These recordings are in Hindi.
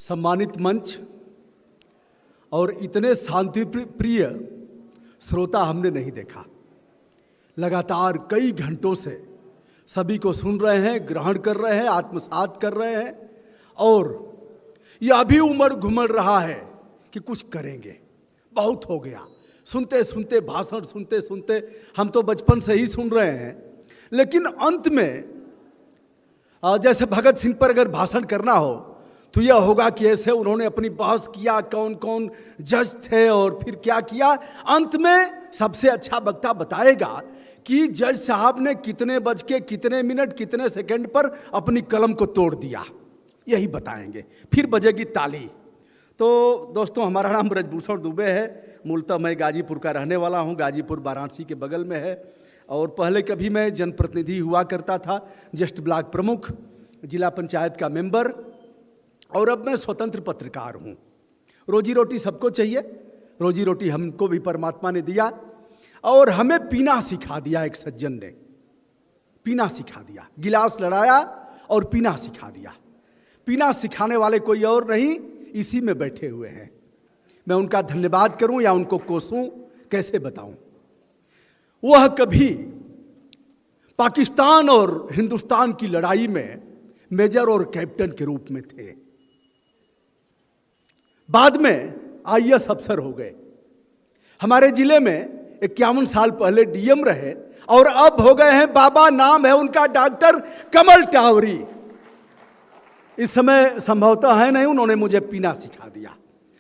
सम्मानित मंच और इतने शांति प्रिय श्रोता हमने नहीं देखा। लगातार कई घंटों से सभी को सुन रहे हैं, ग्रहण कर रहे हैं, आत्मसात कर रहे हैं और यह भी उमड़ घुमड़ रहा है कि कुछ करेंगे। बहुत हो गया, सुनते सुनते भाषण सुनते सुनते हम तो बचपन से ही सुन रहे हैं, लेकिन अंत में जैसे भगत सिंह पर अगर भाषण करना हो तो यह होगा कि ऐसे उन्होंने अपनी बहस किया, कौन कौन जज थे और फिर क्या किया। अंत में सबसे अच्छा वक्ता बताएगा कि जज साहब ने कितने बज के कितने मिनट कितने सेकंड पर अपनी कलम को तोड़ दिया, यही बताएंगे, फिर बजेगी ताली। तो दोस्तों, हमारा नाम ब्रजभूषण दुबे है। मूलतः मैं गाजीपुर का रहने वाला हूँ। गाजीपुर वाराणसी के बगल में है और पहले कभी मैं जनप्रतिनिधि हुआ करता था, जस्ट ब्लॉक प्रमुख, जिला पंचायत का मेंबर, और अब मैं स्वतंत्र पत्रकार हूँ। रोजी रोटी सबको चाहिए, रोजी रोटी हमको भी परमात्मा ने दिया और हमें पीना सिखा दिया। एक सज्जन ने पीना सिखा दिया, गिलास लड़ाया और पीना सिखा दिया। पीना सिखाने वाले कोई और नहीं, इसी में बैठे हुए हैं। मैं उनका धन्यवाद करूं या उनको कोसूं, कैसे बताऊं। वह कभी पाकिस्तान और हिंदुस्तान की लड़ाई में मेजर और कैप्टन के रूप में थे, बाद में आईएएस अफसर हो गए। हमारे जिले में 51 साल पहले डीएम रहे और अब हो गए हैं बाबा। नाम है उनका डॉक्टर कमल टावरी। इस समय संभवतः है नहीं, उन्होंने मुझे पीना सिखा दिया,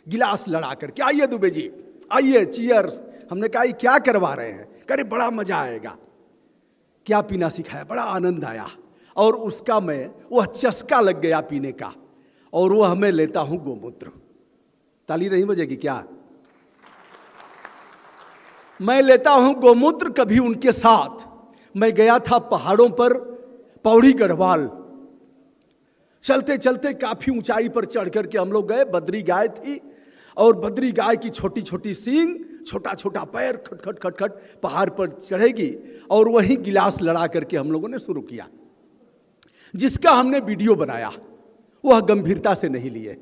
गिलास लड़ा करके। आइए दुबे जी, आइए, चीयर्स। हमने कहा ये क्या करवा रहे हैं? करे बड़ा मजा आएगा। क्या पीना सिखाया, बड़ा आनंद आया और उसका वह चस्का लग गया पीने का, और वह मैं लेता हूं गोमूत्र। ताली नहीं बजेगी क्या? मैं लेता हूं गोमूत्र। कभी उनके साथ मैं गया था पहाड़ों पर, पौड़ी गढ़वाल। चलते चलते काफी ऊंचाई पर चढ़ करके हम लोग गए। बद्री गाय थी और बद्री गाय की छोटी छोटी सींग, छोटा छोटा पैर, खटखट खटखट पहाड़ पर चढ़ेगी और वहीं गिलास लड़ा करके हम लोगों ने शुरू किया, जिसका हमने वीडियो बनाया। वह गंभीरता से नहीं लिए।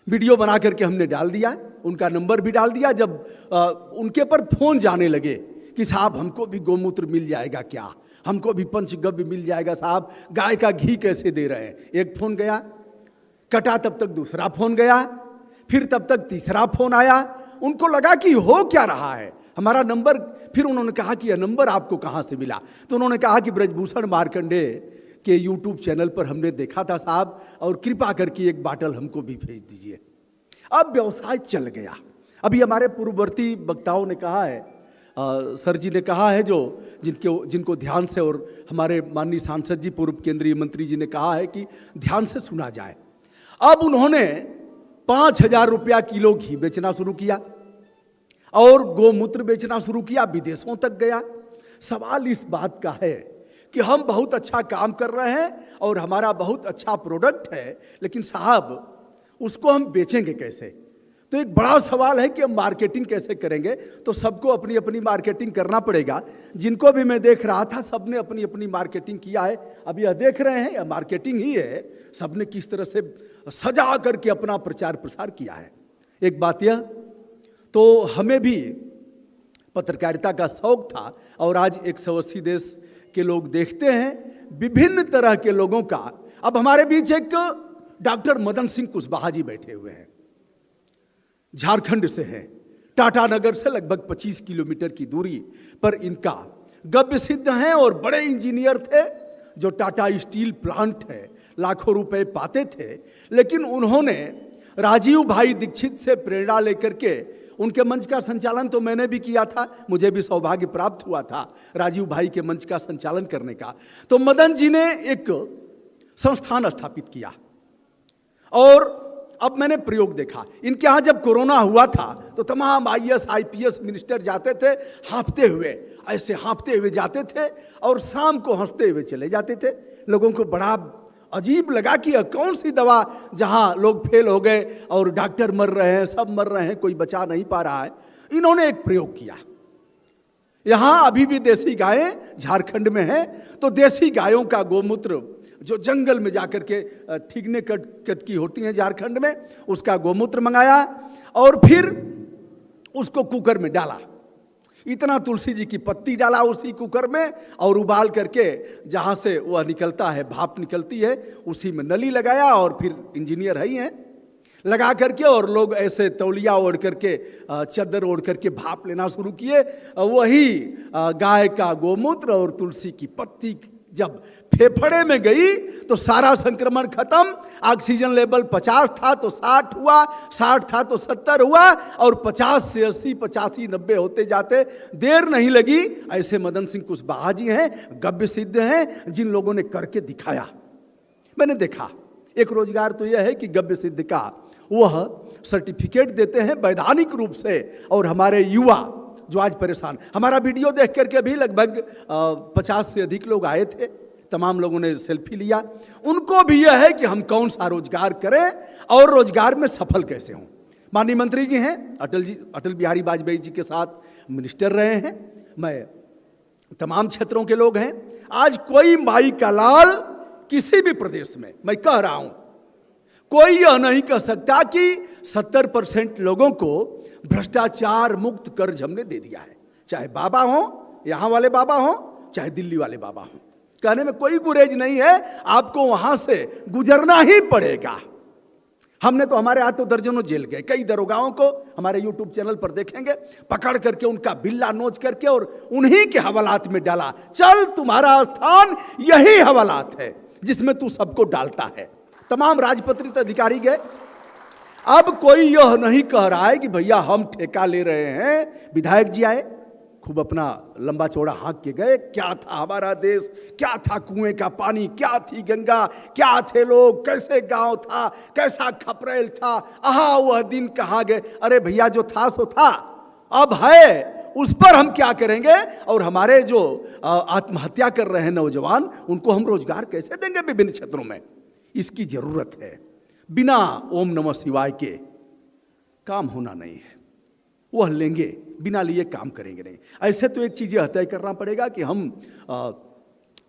वीडियो बना करके हमने डाल दिया, उनका नंबर भी डाल दिया। जब उनके पर फोन जाने लगे कि साहब हमको भी गोमूत्र मिल जाएगा क्या, हमको भी पंचगव्य मिल जाएगा साहब, गाय का घी कैसे दे रहे हैं। एक फोन गया, कटा, तब तक दूसरा फोन गया, फिर तब तक तीसरा फोन आया। उनको लगा कि हो क्या रहा है, हमारा नंबर। फिर उन्होंने कहा कि यह नंबर आपको कहाँ से मिला? तो उन्होंने कहा कि ब्रजभूषण मार्कंडे के यूट्यूब चैनल पर हमने देखा था साहब, और कृपा करके एक बाटल हमको भी भेज दीजिए। अब व्यवसाय चल गया। अभी हमारे पूर्ववर्ती वक्ताओं ने कहा है, सर जी ने कहा है, जो जिनको ध्यान से, और हमारे माननीय सांसद जी, पूर्व केंद्रीय मंत्री जी ने कहा है कि ध्यान से सुना जाए। अब उन्होंने 5,000 रुपया किलो घी बेचना शुरू किया और गोमूत्र बेचना शुरू किया, विदेशों तक गया। सवाल इस बात का है कि हम बहुत अच्छा काम कर रहे हैं और हमारा बहुत अच्छा प्रोडक्ट है, लेकिन साहब उसको हम बेचेंगे कैसे? तो एक बड़ा सवाल है कि हम मार्केटिंग कैसे करेंगे। तो सबको अपनी अपनी मार्केटिंग करना पड़ेगा। जिनको भी मैं देख रहा था, सबने अपनी अपनी मार्केटिंग किया है। अब यह देख रहे हैं, यह मार्केटिंग ही है। सबने किस तरह से सजा करके अपना प्रचार प्रसार किया है। एक बात यह, तो हमें भी पत्रकारिता का शौक था और आज 180 देश के लोग देखते हैं, विभिन्न तरह के लोगों का। अब हमारे बीच एक डॉक्टर मदन सिंह कुशवाहा जी बैठे हुए हैं, झारखंड से हैं, टाटा नगर से लगभग 25 किलोमीटर की दूरी पर इनका गव्य सिद्ध हैं और बड़े इंजीनियर थे। जो टाटा स्टील प्लांट है, लाखों रुपए पाते थे, लेकिन उन्होंने राजीव भाई दीक्षित से प्रेरणा लेकर के, उनके मंच का संचालन तो मैंने भी किया था, मुझे भी सौभाग्य प्राप्त हुआ था राजीव भाई के मंच का संचालन करने का। तो मदन जी ने एक संस्थान स्थापित किया और अब मैंने प्रयोग देखा। इनके यहाँ जब कोरोना हुआ था तो तमाम आईएएस आईपीएस मिनिस्टर जाते थे, हाँफते हुए, ऐसे हाँफते हुए जाते थे और शाम को हंसते हुए चले जाते थे। लोगों को बड़ा अजीब लगा कि कौन सी दवा जहाँ लोग फेल हो गए और डॉक्टर मर रहे हैं, सब मर रहे हैं, कोई बचा नहीं पा रहा है। इन्होंने एक प्रयोग किया। यहाँ अभी भी देसी गायें झारखंड में हैं, तो देसी गायों का गोमूत्र जो जंगल में जाकर के ठीकने कट की होती हैं झारखंड में, उसका गोमूत्र मंगाया और फिर उसको कुकर में डाला। इतना तुलसी जी की पत्ती डाला उसी कुकर में और उबाल करके जहाँ से वह निकलता है, भाप निकलती है, उसी में नली लगाया और फिर इंजीनियर है ही हैं, लगा करके और लोग ऐसे तौलिया ओढ़ करके चद्दर ओढ़ करके भाप लेना शुरू किए। वही गाय का गोमूत्र और तुलसी की पत्ती जब फेफड़े में गई तो सारा संक्रमण खत्म। ऑक्सीजन लेवल 50 था तो 60 हुआ, 60 था तो 70 हुआ और 50 से 80, 85, 90 होते जाते देर नहीं लगी। ऐसे मदन सिंह कुशवाहा जी हैं, गव्य सिद्ध हैं, जिन लोगों ने करके दिखाया। मैंने देखा एक रोजगार तो यह है कि गव्य सिद्ध का वह सर्टिफिकेट देते हैं वैधानिक रूप से, और हमारे युवा जो आज परेशान, हमारा वीडियो देख करके भी लगभग 50 से अधिक लोग आए थे, तमाम लोगों ने सेल्फी लिया। उनको भी यह है कि हम कौन सा रोजगार करें और रोजगार में सफल कैसे हों। माननीय मंत्री जी हैं, अटल बिहारी वाजपेयी जी के साथ मिनिस्टर रहे हैं, मैं तमाम क्षेत्रों के लोग हैं। आज कोई माई का लाल किसी भी प्रदेश में, मैं कह रहा हूं, कोई यह नहीं कह सकता कि 70% लोगों को भ्रष्टाचार मुक्त कर्ज हमने दे दिया है। चाहे बाबा हो, यहां वाले बाबा हो, चाहे दिल्ली वाले बाबा हो, कहने में कोई गुरेज नहीं है, आपको वहां से गुजरना ही पड़ेगा। हमने तो, हमारे हाथ तो दर्जनों जेल गए, कई दरोगाओं को हमारे यूट्यूब चैनल पर देखेंगे, पकड़ करके उनका बिल्ला नोच करके और उन्हीं के हवालात में डाला। चल, तुम्हारा स्थान यही हवालात है जिसमें तू सबको डालता है। तमाम राजपत्रित अधिकारी गए। अब कोई यह नहीं कह रहा है कि भैया हम ठेका ले रहे हैं। विधायक जी आए, खूब अपना लंबा चौड़ा हाँक के गए, क्या था हमारा देश, क्या था कुएं का पानी, क्या थी गंगा, क्या थे लोग, कैसे गांव था, कैसा खपरेल था, आहा वह दिन कहाँ गए। अरे भैया जो था सो था, अब है, उस पर हम क्या करेंगे। और हमारे जो आत्महत्या कर रहे हैं नौजवान, उनको हम रोजगार कैसे देंगे विभिन्न क्षेत्रों में, इसकी जरूरत है। बिना ओम नमः शिवाय के काम होना नहीं है, वह लेंगे, बिना लिए काम करेंगे नहीं। ऐसे तो एक चीज तय करना पड़ेगा कि हम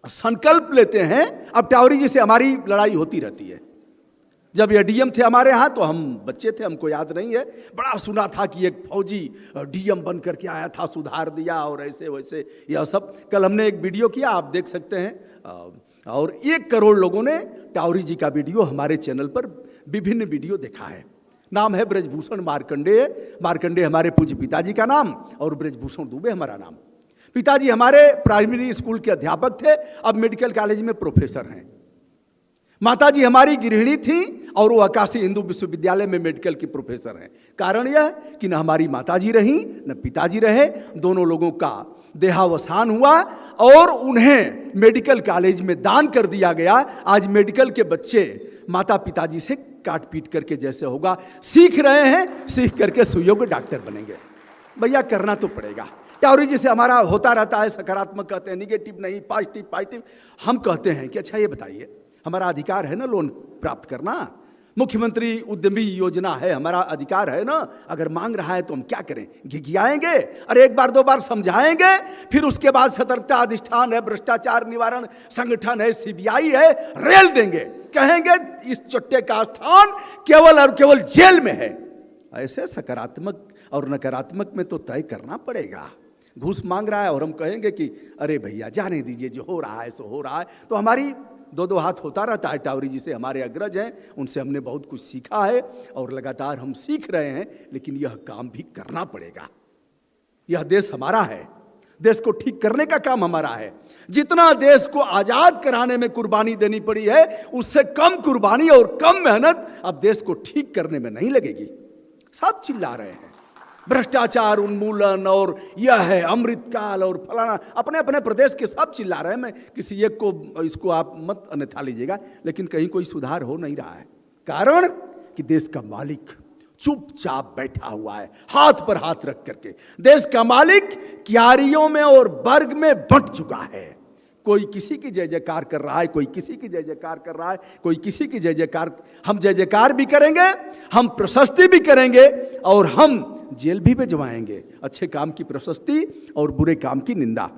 संकल्प लेते हैं। अब टावरी जी से हमारी लड़ाई होती रहती है। जब ये डीएम थे हमारे यहाँ तो हम बच्चे थे, हमको याद नहीं है, बड़ा सुना था कि एक फौजी डीएम बन करके आया था, सुधार दिया और ऐसे वैसे यह सब। कल हमने एक वीडियो किया, आप देख सकते हैं, और 1 करोड़ लोगों ने टावरी जी का वीडियो हमारे चैनल पर विभिन्न वीडियो देखा है। नाम है ब्रजभूषण मार्कंडेय। मार्कंडेय हमारे पूज्य पिताजी का नाम और ब्रजभूषण दुबे हमारा नाम। पिताजी हमारे प्राइमरी स्कूल के अध्यापक थे, अब मेडिकल कॉलेज में प्रोफेसर हैं। माताजी हमारी गृहिणी थी और वो काशी हिंदू विश्वविद्यालय में मेडिकल की प्रोफेसर हैं। कारण यह कि न हमारी माताजी रही न पिताजी रहे, दोनों लोगों का देहावसान हुआ और उन्हें मेडिकल कॉलेज में दान कर दिया गया। आज मेडिकल के बच्चे माता पिताजी से काट पीट करके जैसे होगा सीख रहे हैं, सीख करके सुयोग्य डॉक्टर बनेंगे। भैया करना तो पड़ेगा। टावरी जी से हमारा होता रहता है, सकारात्मक कहते हैं, निगेटिव नहीं, पॉजिटिव। हम कहते हैं कि अच्छा ये बताइए, हमारा अधिकार है ना लोन प्राप्त करना, मुख्यमंत्री उद्यमी योजना है, हमारा अधिकार है ना। अगर मांग रहा है तो हम क्या करें, घिघियाएंगे? अरे 1 बार 2 बार समझाएंगे, फिर उसके बाद सतर्कता अधिष्ठान है, भ्रष्टाचार निवारण संगठन है, सीबीआई है, रेल देंगे, कहेंगे इस चुट्टे का स्थान केवल और केवल जेल में है। ऐसे सकारात्मक और नकारात्मक में तो तय करना पड़ेगा। घूस मांग रहा है और हम कहेंगे कि अरे भैया जाने दीजिए, जो हो रहा है सो हो रहा है। तो हमारी 2-2 हाथ होता रहता है। टावरी जी से हमारे अग्रज हैं, उनसे हमने बहुत कुछ सीखा है और लगातार हम सीख रहे हैं, लेकिन यह काम भी करना पड़ेगा। यह देश हमारा है, देश को ठीक करने का काम हमारा है। जितना देश को आजाद कराने में कुर्बानी देनी पड़ी है, उससे कम कुर्बानी और कम मेहनत अब देश को ठीक करने में नहीं लगेगी। सब चिल्ला रहे हैं भ्रष्टाचार उन्मूलन और यह है अमृतकाल और फलाना, अपने अपने प्रदेश के सब चिल्ला रहे हैं। मैं किसी एक को, इसको आप मत अन्यथा लीजिएगा, लेकिन कहीं कोई सुधार हो नहीं रहा है। कारण कि देश का मालिक चुपचाप बैठा हुआ है, हाथ पर हाथ रख करके। देश का मालिक क्यारियों में और वर्ग में बंट चुका है। कोई किसी की जय जयकार कर रहा है, कोई किसी की जय जयकार कर रहा है, कोई किसी की जय जयकार। हम जय जयकार भी करेंगे, हम प्रशस्ति भी करेंगे और हम जेल भी भिजवाएंगे। अच्छे काम की प्रशस्ति और बुरे काम की निंदा।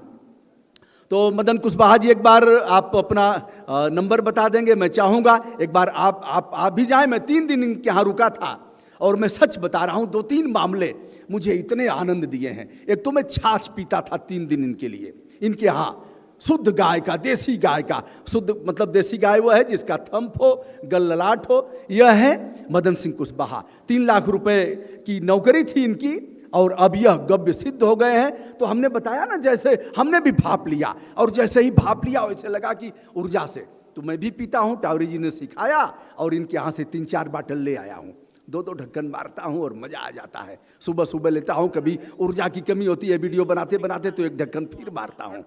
तो मदन कुशवाहा जी, एक बार आप अपना नंबर बता देंगे? मैं चाहूँगा एक बार आप भी जाएं। मैं 3 दिन इनके यहाँ रुका था और मैं सच बता रहा हूँ, 2-3 मामले मुझे इतने आनंद दिए हैं। एक तो मैं छाछ पीता था 3 दिन इनके लिए, इनके यहाँ शुद्ध गाय का, देसी गाय का। शुद्ध मतलब देसी गाय वो है जिसका थंप हो, गललाट हो। यह है मदन सिंह कुशवाहा। 3 लाख रुपए की नौकरी थी इनकी और अब यह गव्य सिद्ध हो गए हैं। तो हमने बताया ना, जैसे हमने भी भाप लिया और जैसे ही भाप लिया वैसे लगा कि ऊर्जा से, तो मैं भी पीता हूँ, टावरी जी ने सिखाया और इनके यहाँ से 3-4 बाटल ले आया हूँ। 2-2 ढक्कन मारता हूँ और मजा आ जाता है। सुबह सुबह लेता हूँ, कभी ऊर्जा की कमी होती है वीडियो बनाते बनाते तो 1 ढक्कन फिर मारता हूँ,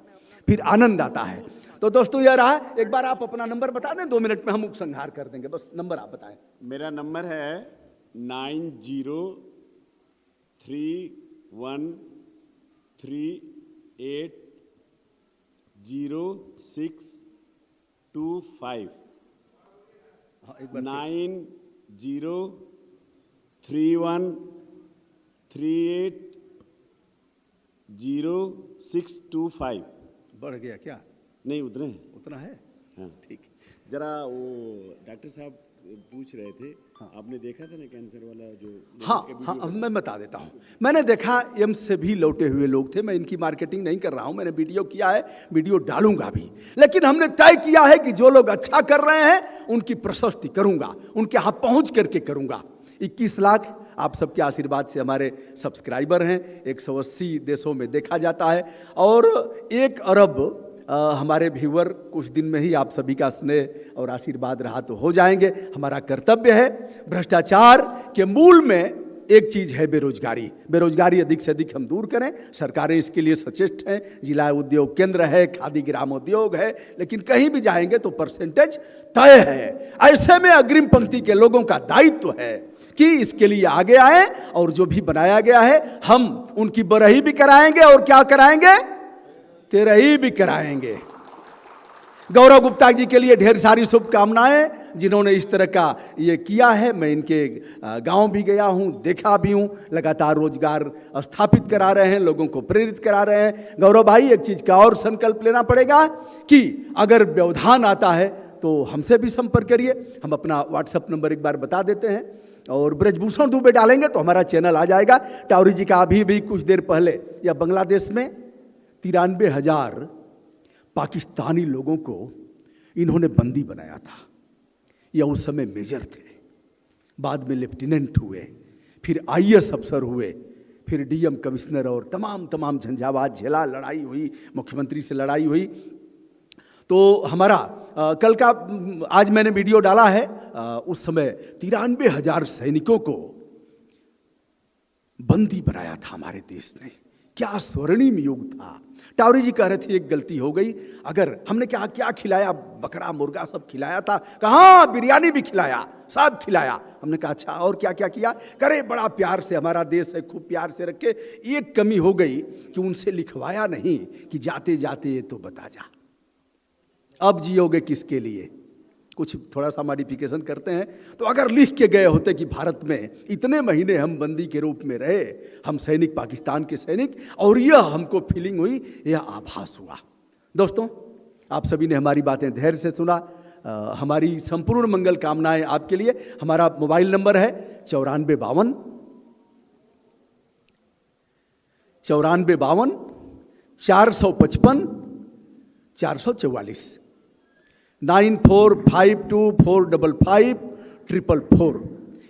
फिर आनंद आता है। तो दोस्तों यह रहा। एक बार आप अपना नंबर बता दें, 2 मिनट में हम उपसंहार कर देंगे। बस नंबर आप बताएं। मेरा नंबर है 9031380625। हाँ, एक बार 9031380625। बढ़ गया क्या? नहीं, उतने हैं। उतना है? हाँ। ठीक। जरा वो डॉक्टर साहब पूछ रहे थे, हाँ। आपने देखा था ना कैंसर वाला जो? हाँ, मैं बता देता हूँ। मैंने देखा, एम्स से भी लौटे हुए लोग थे। मैं इनकी मार्केटिंग नहीं कर रहा हूँ, मैंने वीडियो किया है, वीडियो डालूंगा भी। लेकिन हमने तय किया है कि जो लोग अच्छा कर रहे हैं उनकी प्रशस्ति करूंगा, उनके यहाँ पहुँच करके करूंगा। 21 लाख आप सबके आशीर्वाद से हमारे सब्सक्राइबर हैं। 180 देशों में देखा जाता है और 1 अरब हमारे व्यूअर कुछ दिन में ही आप सभी का स्नेह और आशीर्वाद रहा तो हो जाएंगे। हमारा कर्तव्य है। भ्रष्टाचार के मूल में एक चीज है बेरोजगारी। बेरोजगारी अधिक से अधिक हम दूर करें। सरकारें इसके लिए सचेत हैं। जिला उद्योग केंद्र है, खादी ग्रामोद्योग है, लेकिन कहीं भी जाएंगे तो परसेंटेज तय है। ऐसे में अग्रिम पंक्ति के लोगों का दायित्व है कि इसके लिए आगे आए और जो भी बनाया गया है हम उनकी बरही भी कराएंगे और क्या कराएंगे, तेरही भी कराएंगे। गौरव गुप्ता जी के लिए ढेर सारी शुभकामनाएं, जिन्होंने इस तरह का ये किया है। मैं इनके गांव भी गया हूं, देखा भी हूं। लगातार रोजगार स्थापित करा रहे हैं, लोगों को प्रेरित करा रहे हैं। गौरव भाई, एक चीज का और संकल्प लेना पड़ेगा कि अगर व्यवधान आता है तो हमसे भी संपर्क करिए। हम अपना व्हाट्सएप नंबर एक बार बता देते हैं और ब्रजभूषण दुबे डालेंगे तो हमारा चैनल आ जाएगा। टावरी जी का अभी भी कुछ देर पहले या बांग्लादेश में 93,000 पाकिस्तानी लोगों को इन्होंने बंदी बनाया था। यह उस समय मेजर थे, बाद में लेफ्टिनेंट हुए, फिर IAS अफसर हुए, फिर DM कमिश्नर और तमाम झंझावात झेला, लड़ाई हुई, मुख्यमंत्री से लड़ाई हुई। तो हमारा कल का आज मैंने वीडियो डाला है, उस समय 93,000 सैनिकों को बंदी बनाया था हमारे देश ने। क्या स्वर्णिम युग था। टावरी जी कह रहे थे एक गलती हो गई। अगर हमने क्या खिलाया, बकरा मुर्गा सब खिलाया था, कहा बिरयानी भी खिलाया, सब खिलाया। हमने कहा अच्छा और क्या क्या किया? करे बड़ा प्यार से, हमारा देश है, खूब प्यार से रखे। एक कमी हो गई कि उनसे लिखवाया नहीं कि जाते जाते ये तो बता जा, अब जियोगे किसके लिए। कुछ थोड़ा सा मॉडिफिकेशन करते हैं। तो अगर लिख के गए होते कि भारत में इतने महीने हम बंदी के रूप में रहे, हम सैनिक, पाकिस्तान के सैनिक, और यह हमको फीलिंग हुई, यह आभास हुआ। दोस्तों, आप सभी ने हमारी बातें धैर्य से सुना। हमारी संपूर्ण मंगल कामनाएं आपके लिए। हमारा मोबाइल नंबर है 9452 455 444 9452455444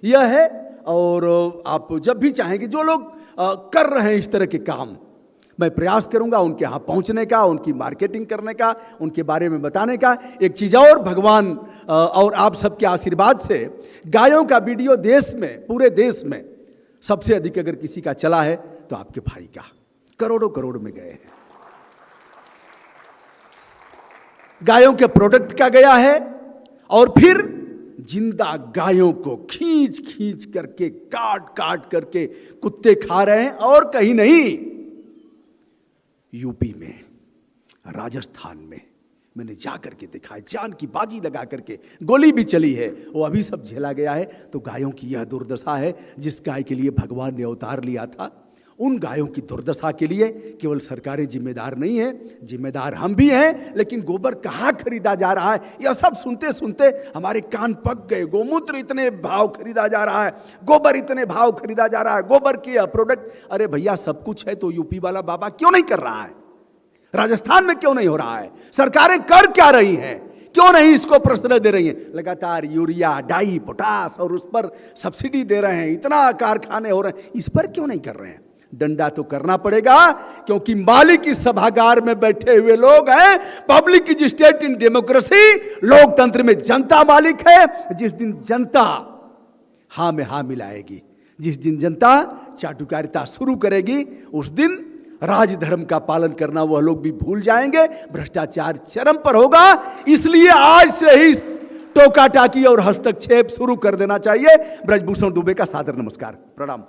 यह है। और आप जब भी चाहेंगे, जो लोग कर रहे हैं इस तरह के काम, मैं प्रयास करूंगा उनके यहाँ पहुंचने का, उनकी मार्केटिंग करने का, उनके बारे में बताने का। एक चीज़ और, भगवान और आप सबके आशीर्वाद से गायों का वीडियो देश में, पूरे देश में सबसे अधिक अगर किसी का चला है तो आपके भाई का, करोड़ों में गए हैं। गायों के प्रोडक्ट का गया है और फिर जिंदा गायों को खींच करके, काट करके कुत्ते खा रहे हैं। और कहीं नहीं, यूपी में, राजस्थान में मैंने जा करके देखा है। जान की बाजी लगा करके गोली भी चली है, वो अभी सब झेला गया है। तो गायों की यह दुर्दशा है। जिस गाय के लिए भगवान ने अवतार लिया था, उन गायों की दुर्दशा के लिए केवल सरकारें जिम्मेदार नहीं है, जिम्मेदार हम भी हैं। लेकिन गोबर कहाँ खरीदा जा रहा है, यह सब सुनते सुनते हमारे कान पक गए। गोमूत्र इतने भाव खरीदा जा रहा है, गोबर इतने भाव खरीदा जा रहा है, गोबर की प्रोडक्ट। अरे भैया, सब कुछ है तो यूपी वाला बाबा क्यों नहीं कर रहा है? राजस्थान में क्यों नहीं हो रहा है? सरकारें कर क्या रही हैं? क्यों नहीं इसको प्रश्रय दे रही हैं? लगातार यूरिया, डाई, पोटास और उस पर सब्सिडी दे रहे हैं, इतना कारखाने हो रहे हैं, इस पर क्यों नहीं कर रहे हैं? डंडा तो करना पड़ेगा, क्योंकि मालिक इस सभागार में बैठे हुए लोग हैं। Public is state in democracy, लोकतंत्र में जनता मालिक है। जिस दिन जनता हाँ में हाँ मिलाएगी, जिस दिन जनता चाटुकारिता शुरू करेगी, उस दिन राजधर्म का पालन करना वह लोग भी भूल जाएंगे। भ्रष्टाचार चरम पर होगा। इसलिए आज से ही टोका टाकी और हस्तक्षेप शुरू कर देना चाहिए। ब्रजभूषण दुबे का सादर नमस्कार, प्रणाम।